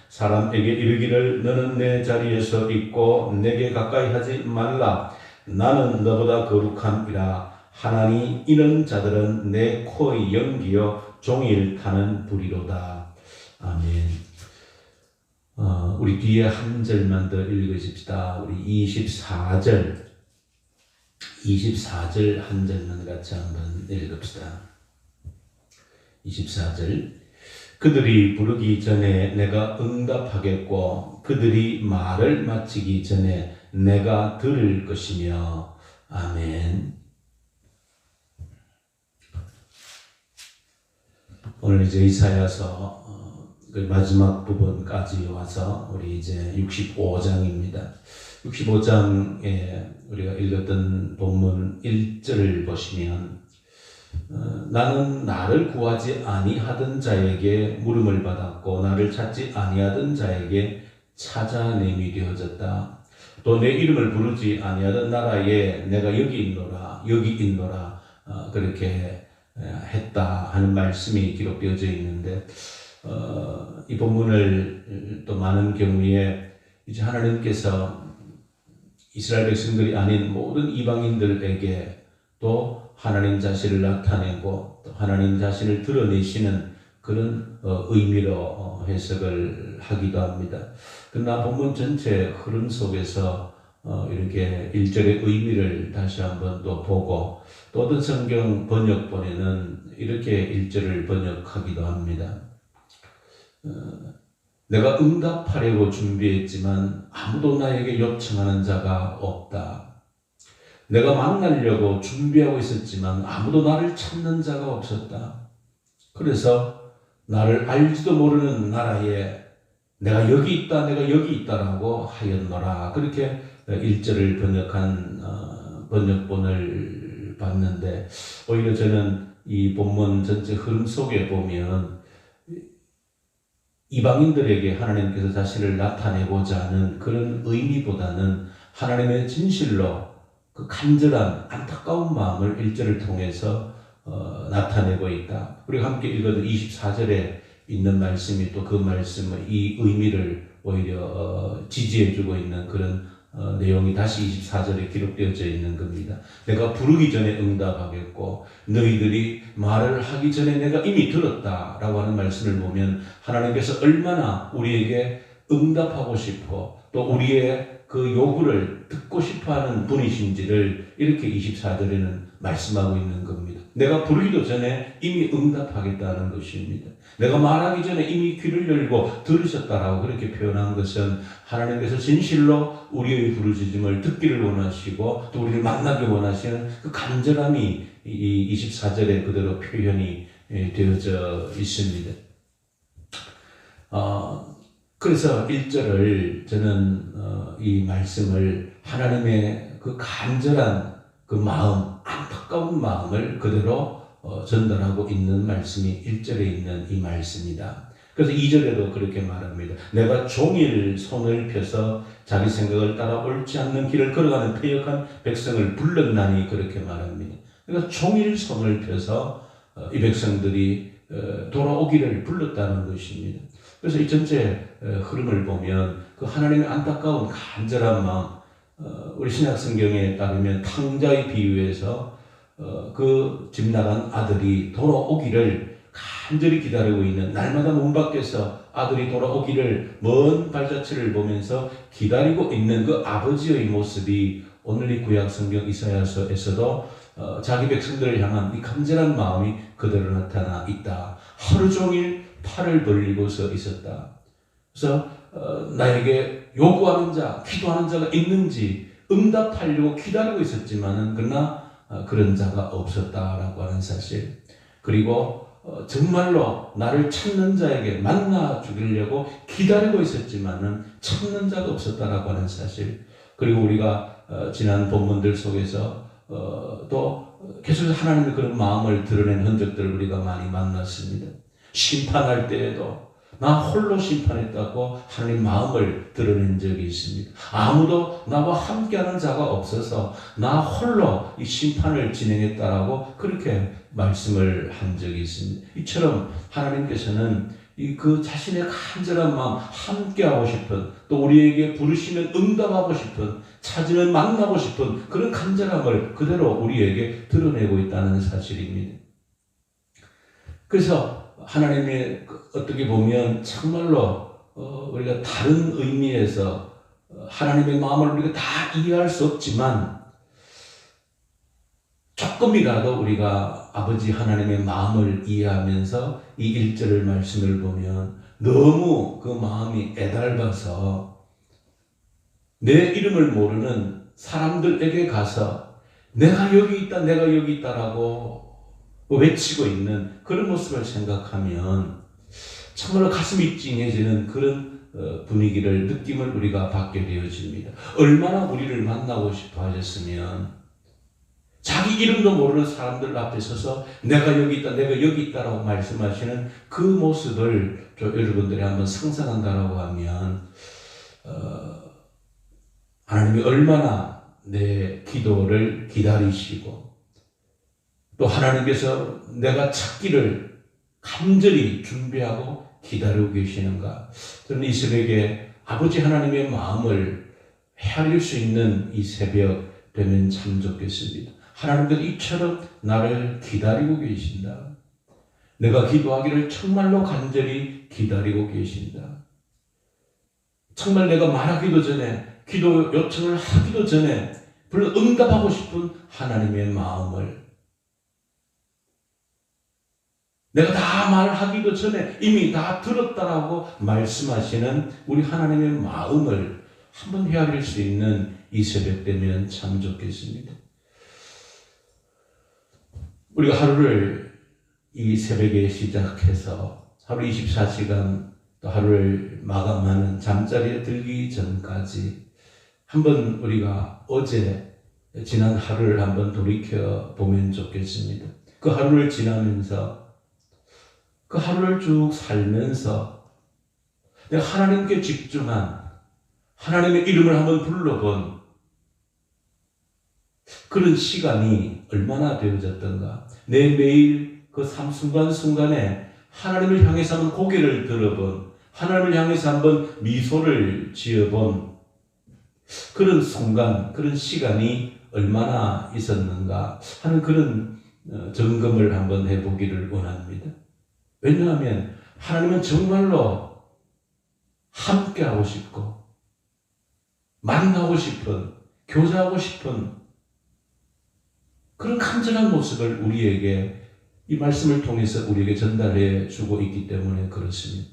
사람에게 이르기를 너는 내 자리에서 있고 내게 가까이 하지 말라. 나는 너보다 거룩함이라. 하나니 이런 자들은 내 코의 연기여 종일 타는 불이로다. 아멘. 우리 뒤에 한 절만 더 읽으십시다. 우리 24절 한 절만 같이 한번 읽읍시다. 24절. 그들이 부르기 전에 내가 응답하겠고 그들이 말을 마치기 전에 내가 들을 것이며. 아멘. 오늘 이제 이사야서 그 마지막 부분까지 와서 우리 이제 65장입니다. 65장에 우리가 읽었던 본문 1절을 보시면 나는 나를 구하지 아니하던 자에게 물음을 받았고 나를 찾지 아니하던 자에게 찾아냄이 되어졌다. 또 내 이름을 부르지 아니하던 나라에 내가 여기 있노라 그렇게 했다 하는 말씀이 기록되어져 있는데 이 본문을 또 많은 경우에 이제 하나님께서 이스라엘 백성들이 아닌 모든 이방인들에게 또 하나님 자신을 나타내고 또 하나님 자신을 드러내시는 그런 의미로 해석을 하기도 합니다. 그러나 본문 전체 흐름 속에서 이렇게 1절의 의미를 다시 한번 또 보고 또 어떤 성경 번역본에는 이렇게 1절을 번역하기도 합니다. 내가 응답하려고 준비했지만 아무도 나에게 요청하는 자가 없다. 내가 만나려고 준비하고 있었지만 아무도 나를 찾는 자가 없었다. 그래서 나를 알지도 모르는 나라에 내가 여기 있다라고 하였노라. 그렇게 1절을 번역한 번역본을 봤는데 오히려 저는 이 본문 전체 흐름 속에 보면 이방인들에게 하나님께서 자신을 나타내고자 하는 그런 의미보다는 하나님의 진실로 그 간절한 안타까운 마음을 1절을 통해서 나타내고 있다. 우리가 함께 읽었던 24절에 있는 말씀이 또 그 말씀의 이 의미를 오히려 지지해주고 있는 그런 내용이 다시 24절에 기록되어져 있는 겁니다. 내가 부르기 전에 응답하겠고 너희들이 말을 하기 전에 내가 이미 들었다라고 하는 말씀을 보면 하나님께서 얼마나 우리에게 응답하고 싶고 또 우리의 그 요구를 듣고 싶어하는 분이신지를 이렇게 24절에는 말씀하고 있는 겁니다. 내가 부르기도 전에 이미 응답하겠다는 것입니다. 내가 말하기 전에 이미 귀를 열고 들으셨다라고 그렇게 표현한 것은 하나님께서 진실로 우리의 부르짖음을 듣기를 원하시고 또 우리를 만나기 원하시는 그 간절함이 이 24절에 그대로 표현이 되어져 있습니다. 그래서 1절을 저는 이 말씀을 하나님의 그 간절한 그 마음, 안타까운 마음을 그대로 전달하고 있는 말씀이 1절에 있는 이 말씀이다. 그래서 2절에도 그렇게 말합니다. 내가 종일 손을 펴서 자기 생각을 따라 옳지 않는 길을 걸어가는 패역한 백성을 불렀나니 그렇게 말합니다. 그러니까 종일 손을 펴서 이 백성들이 돌아오기를 불렀다는 것입니다. 그래서 이 전체 흐름을 보면 그 하나님의 안타까운 간절한 마음, 우리 신약 성경에 따르면 탕자의 비유에서 그 집 나간 아들이 돌아오기를 간절히 기다리고 있는, 날마다 문 밖에서 아들이 돌아오기를 먼 발자취를 보면서 기다리고 있는 그 아버지의 모습이 오늘 이 구약 성경 이사야서에서도 자기 백성들을 향한 이 간절한 마음이 그대로 나타나 있다. 하루 종일 팔을 벌리고서 있었다. 그래서 나에게 요구하는 자, 기도하는 자가 있는지 응답하려고 기다리고 있었지만은 그러나 그런 자가 없었다라고 하는 사실. 그리고 정말로 나를 찾는 자에게 만나 주기려고 기다리고 있었지만은 찾는 자가 없었다라고 하는 사실. 그리고 우리가 지난 본문들 속에서 또 계속 하나님의 그런 마음을 드러낸 흔적들을 우리가 많이 만났습니다. 심판할 때에도 나 홀로 심판했다고 하나님 마음을 드러낸 적이 있습니다. 아무도 나와 함께하는 자가 없어서 나 홀로 이 심판을 진행했다라고 그렇게 말씀을 한 적이 있습니다. 이처럼 하나님께서는 그 자신의 간절한 마음, 함께하고 싶은, 또 우리에게 부르시면 응답하고 싶은, 찾으면 만나고 싶은 그런 간절함을 그대로 우리에게 드러내고 있다는 사실입니다. 그래서 하나님의 어떻게 보면 정말로 우리가 다른 의미에서 하나님의 마음을 우리가 다 이해할 수 없지만 조금이라도 우리가 아버지 하나님의 마음을 이해하면서 이 1절 말씀을 보면 너무 그 마음이 애달가서 내 이름을 모르는 사람들에게 가서 내가 여기 있다, 내가 여기 있다라고 외치고 있는 그런 모습을 생각하면 정말로 가슴이 찡해지는 그런 분위기를, 느낌을 우리가 받게 되어집니다. 얼마나 우리를 만나고 싶어 하셨으면 자기 이름도 모르는 사람들 앞에 서서 내가 여기 있다, 내가 여기 있다라고 말씀하시는 그 모습을 여러분들이 한번 상상한다라고 하면 하나님이 얼마나 내 기도를 기다리시고 또 하나님께서 내가 찾기를 간절히 준비하고 기다리고 계시는가. 저는 이 새벽에 아버지 하나님의 마음을 헤아릴 수 있는 이 새벽 되면 참 좋겠습니다. 하나님께서 이처럼 나를 기다리고 계신다. 내가 기도하기를 정말로 간절히 기다리고 계신다. 정말 내가 말하기도 전에, 기도 요청을 하기도 전에 물론 응답하고 싶은 하나님의 마음을, 내가 다 말하기도 전에 이미 다 들었다라고 말씀하시는 우리 하나님의 마음을 한번 헤아릴 수 있는 이 새벽 되면 참 좋겠습니다. 우리가 하루를 이 새벽에 시작해서 하루 24시간 또 하루를 마감하는 잠자리에 들기 전까지 한번 우리가 어제 지난 하루를 한번 돌이켜 보면 좋겠습니다. 그 하루를 지나면서 그 하루를 쭉 살면서 내가 하나님께 집중한, 하나님의 이름을 한번 불러본 그런 시간이 얼마나 되어졌던가. 내 매일 그 삶 순간순간에 하나님을 향해서 한번 고개를 들어본, 하나님을 향해서 한번 미소를 지어본 그런 순간, 그런 시간이 얼마나 있었는가 하는 그런 점검을 한번 해보기를 원합니다. 왜냐하면 하나님은 정말로 함께하고 싶고 만나고 싶은, 교제하고 싶은 그런 간절한 모습을 우리에게 이 말씀을 통해서 우리에게 전달해 주고 있기 때문에 그렇습니다.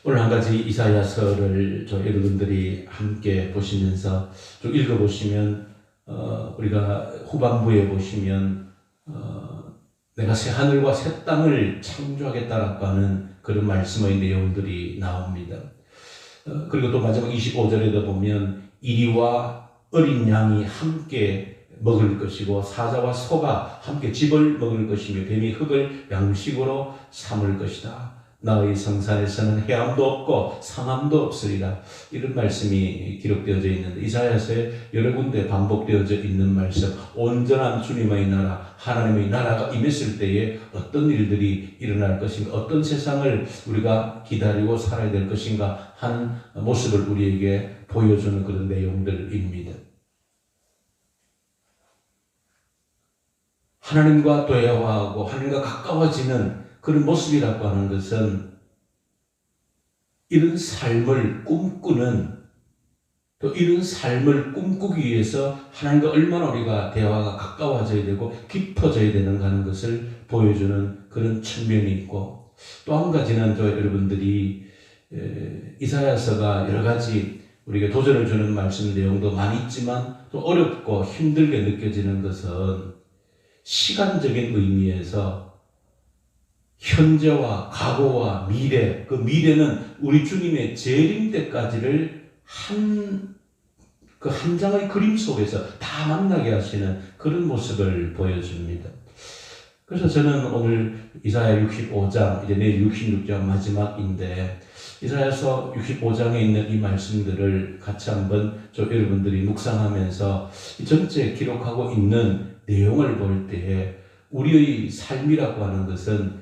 오늘 한 가지 이사야서를 여러분들이 함께 보시면서 좀 읽어보시면 우리가 후반부에 보시면 내가 새 하늘과 새 땅을 창조하겠다라고 하는 그런 말씀의 내용들이 나옵니다. 그리고 또 마지막 25절에도 보면 이리와 어린 양이 함께 먹을 것이고 사자와 소가 함께 즙을 먹을 것이며 뱀이 흙을 양식으로 삼을 것이다. 나의 성산에서는 해함도 없고 상함도 없으리라. 이런 말씀이 기록되어져 있는데 이사야서에 여러 군데 반복되어져 있는 말씀, 온전한 주님의 나라, 하나님의 나라가 임했을 때에 어떤 일들이 일어날 것인가, 어떤 세상을 우리가 기다리고 살아야 될 것인가 하는 모습을 우리에게 보여주는 그런 내용들입니다. 하나님과 대화하고 하나님과 가까워지는 그런 모습이라고 하는 것은 이런 삶을 꿈꾸는, 또 이런 삶을 꿈꾸기 위해서 하나님과 얼마나 우리가 대화가 가까워져야 되고 깊어져야 되는가 하는 것을 보여주는 그런 측면이 있고, 또 한 가지는 여러분들이 이사야서가 여러 가지 우리에게 도전을 주는 말씀 내용도 많이 있지만 또 어렵고 힘들게 느껴지는 것은 시간적인 의미에서 현재와 과거와 미래, 그 미래는 우리 주님의 재림 때까지를 한 장의 그림 속에서 다 만나게 하시는 그런 모습을 보여줍니다. 그래서 저는 오늘 이사야 65장, 이제 내일 66장 마지막인데 이사야서 65장에 있는 이 말씀들을 같이 한번 여러분들이 묵상하면서 이 전체 기록하고 있는 내용을 볼 때에 우리의 삶이라고 하는 것은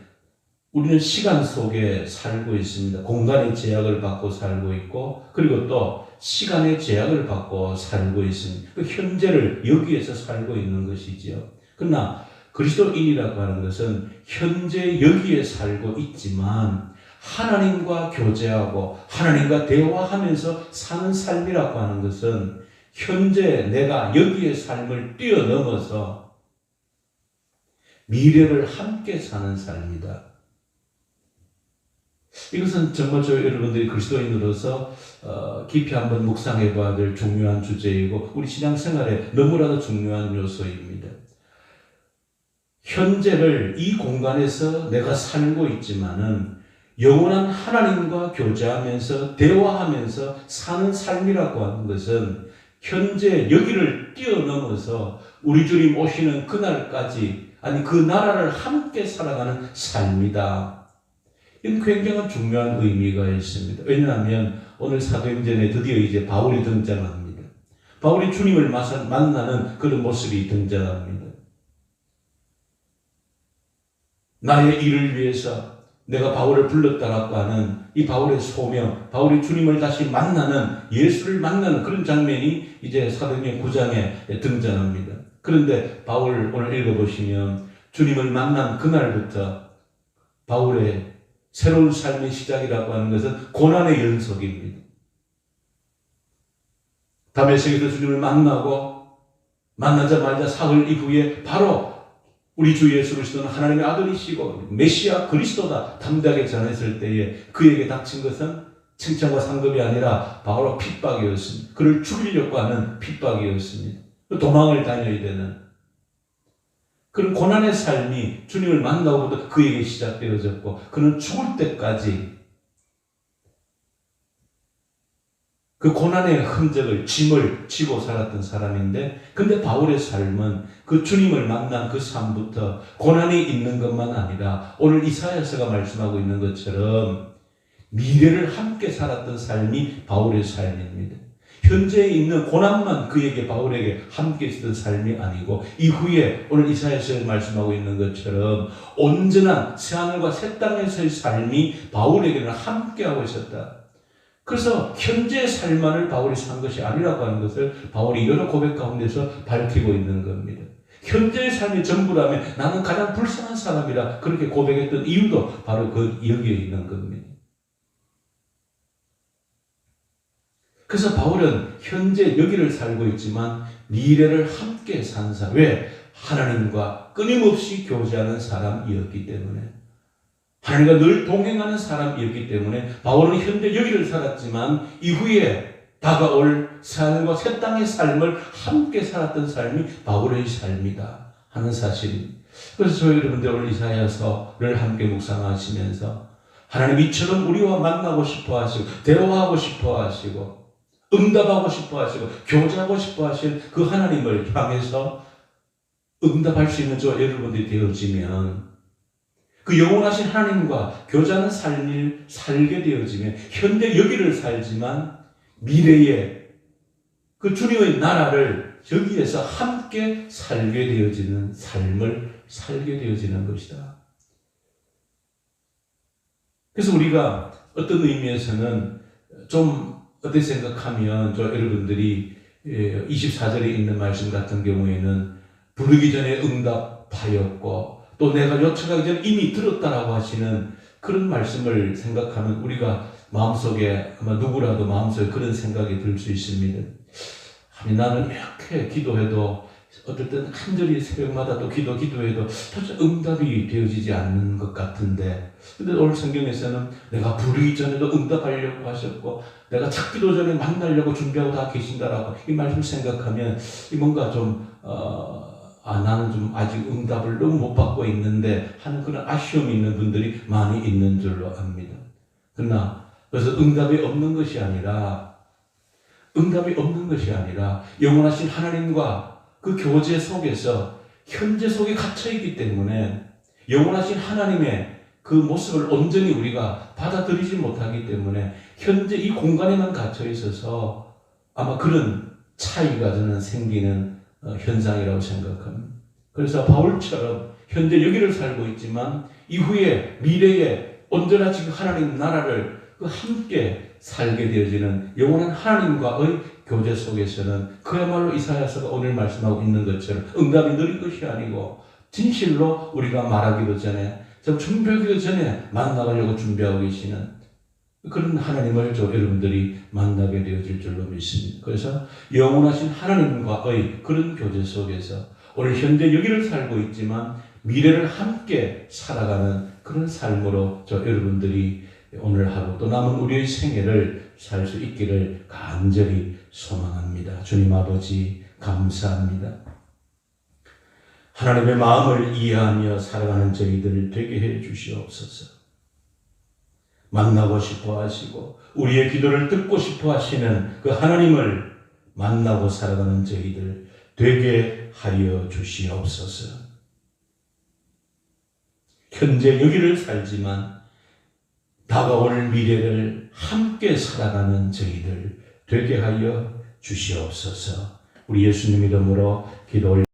우리는 시간 속에 살고 있습니다. 공간의 제약을 받고 살고 있고, 그리고 또 시간의 제약을 받고 살고 있습니다. 그 현재를 여기에서 살고 있는 것이지요. 그러나 그리스도인이라고 하는 것은 현재 여기에 살고 있지만 하나님과 교제하고 하나님과 대화하면서 사는 삶이라고 하는 것은 현재 내가 여기의 삶을 뛰어넘어서 미래를 함께 사는 삶이다. 이것은 정말 여러분들이 그리스도인으로서 깊이 한번 묵상해 봐야 될 중요한 주제이고 우리 신앙생활에 너무나도 중요한 요소입니다. 현재를 이 공간에서 내가 살고 있지만은 영원한 하나님과 교제하면서 대화하면서 사는 삶이라고 하는 것은 현재 여기를 뛰어넘어서 우리 주님 오시는 그날까지, 아니 그 나라를 함께 살아가는 삶이다. 이건 굉장히 중요한 의미가 있습니다. 왜냐하면 오늘 사도행전에 드디어 이제 바울이 등장합니다. 바울이 주님을 만나는 그런 모습이 등장합니다. 나의 일을 위해서 내가 바울을 불렀다라고 하는 이 바울의 소명, 바울이 주님을 다시 만나는, 예수를 만나는 그런 장면이 이제 사도행전 9장에 등장합니다. 그런데 바울 오늘 읽어보시면 주님을 만난 그날부터 바울의 새로운 삶의 시작이라고 하는 것은 고난의 연속입니다. 다메섹에서 주님을 만나자마자 사흘 이후에 바로 우리 주 예수 그리스도는 하나님의 아들이시고 메시아 그리스도다 담대하게 전했을 때에 그에게 닥친 것은 칭찬과 상급이 아니라 바로 핍박이었습니다. 그를 죽이려고 하는 핍박이었습니다. 도망을 다녀야 되는 그런 고난의 삶이 주님을 만나고부터 그에게 시작되어졌고 그는 죽을 때까지 그 고난의 흔적을, 짐을 지고 살았던 사람인데, 근데 바울의 삶은 그 주님을 만난 그 삶부터 고난이 있는 것만 아니라 오늘 이사야서가 말씀하고 있는 것처럼 미래를 함께 살았던 삶이 바울의 삶입니다. 현재에 있는 고난만 그에게, 바울에게 함께 있었던 삶이 아니고 이후에 오늘 이사야서에 말씀하고 있는 것처럼 온전한 새하늘과 새 땅에서의 삶이 바울에게는 함께하고 있었다. 그래서 현재의 삶만을 바울이 산 것이 아니라고 하는 것을 바울이 여러 고백 가운데서 밝히고 있는 겁니다. 현재의 삶이 전부라면 나는 가장 불쌍한 사람이라 그렇게 고백했던 이유도 바로 여기에 있는 겁니다. 그래서 바울은 현재 여기를 살고 있지만 미래를 함께 사는 사람. 왜? 하나님과 끊임없이 교제하는 사람이었기 때문에. 하나님과 늘 동행하는 사람이었기 때문에 바울은 현재 여기를 살았지만 이후에 다가올 새하늘과 새 땅의 삶을 함께 살았던 삶이 바울의 삶이다 하는 사실입니다. 그래서 저희 여러분들 오늘 이사야서를 함께 묵상하시면서 하나님 이처럼 우리와 만나고 싶어 하시고 대화하고 싶어 하시고 응답하고 싶어 하시고 교제하고 싶어 하신 그 하나님을 향해서 응답할 수 있는 저 여러분들이 되어지면 그 영원하신 하나님과 교제하는 삶을 살게 되어지면 현재 여기를 살지만 미래에 그 주님의 나라를 여기에서 함께 살게 되어지는 삶을 살게 되어지는 것이다. 그래서 우리가 어떤 의미에서는 좀 어떻게 생각하면 저 여러분들이 24절에 있는 말씀 같은 경우에는 부르기 전에 응답하였고 또 내가 요청하기 전에 이미 들었다라고 하시는 그런 말씀을 생각하면 우리가 마음속에 아마 누구라도 마음속에 그런 생각이 들 수 있습니다. 아니 나는 이렇게 기도해도 어떨 때는 간절히 새벽마다 또 기도해도 도대체 응답이 되어지지 않는 것 같은데 근데 오늘 성경에서는 내가 부르기 전에도 응답하려고 하셨고 내가 찾기도 전에 만나려고 준비하고 다 계신다라고 이 말씀 생각하면 뭔가 좀 나는 좀 아직 응답을 너무 못 받고 있는데 하는 그런 아쉬움이 있는 분들이 많이 있는 줄로 압니다. 그러나 그래서 응답이 없는 것이 아니라 영원하신 하나님과 그 교제 속에서 현재 속에 갇혀있기 때문에 영원하신 하나님의 그 모습을 온전히 우리가 받아들이지 못하기 때문에 현재 이 공간에만 갇혀있어서 아마 그런 차이가 저는 생기는 현상이라고 생각합니다. 그래서 바울처럼 현재 여기를 살고 있지만 이후에 미래에 언제나 지금 하나님 나라를 그 함께 살게 되어지는 영원한 하나님과의 교제 속에서는 그야말로 이사야서가 오늘 말씀하고 있는 것처럼 응답이 느린 것이 아니고 진실로 우리가 말하기도 전에 준비하기도 전에 만나가려고 준비하고 계시는 그런 하나님을 여러분들이 만나게 되어질 줄로 믿습니다. 그래서 영원하신 하나님과의 그런 교제 속에서 오늘 현재 여기를 살고 있지만 미래를 함께 살아가는 그런 삶으로 여러분들이 오늘 하루 또 남은 우리의 생애를 살 수 있기를 간절히 소망합니다. 주님 아버지 감사합니다. 하나님의 마음을 이해하며 살아가는 저희들 되게 해 주시옵소서. 만나고 싶어 하시고 우리의 기도를 듣고 싶어 하시는 그 하나님을 만나고 살아가는 저희들 되게 하여 주시옵소서. 현재 여기를 살지만 다가올 미래를 함께 살아가는 저희들 되게 하여 주시옵소서. 우리 예수님 이름으로 기도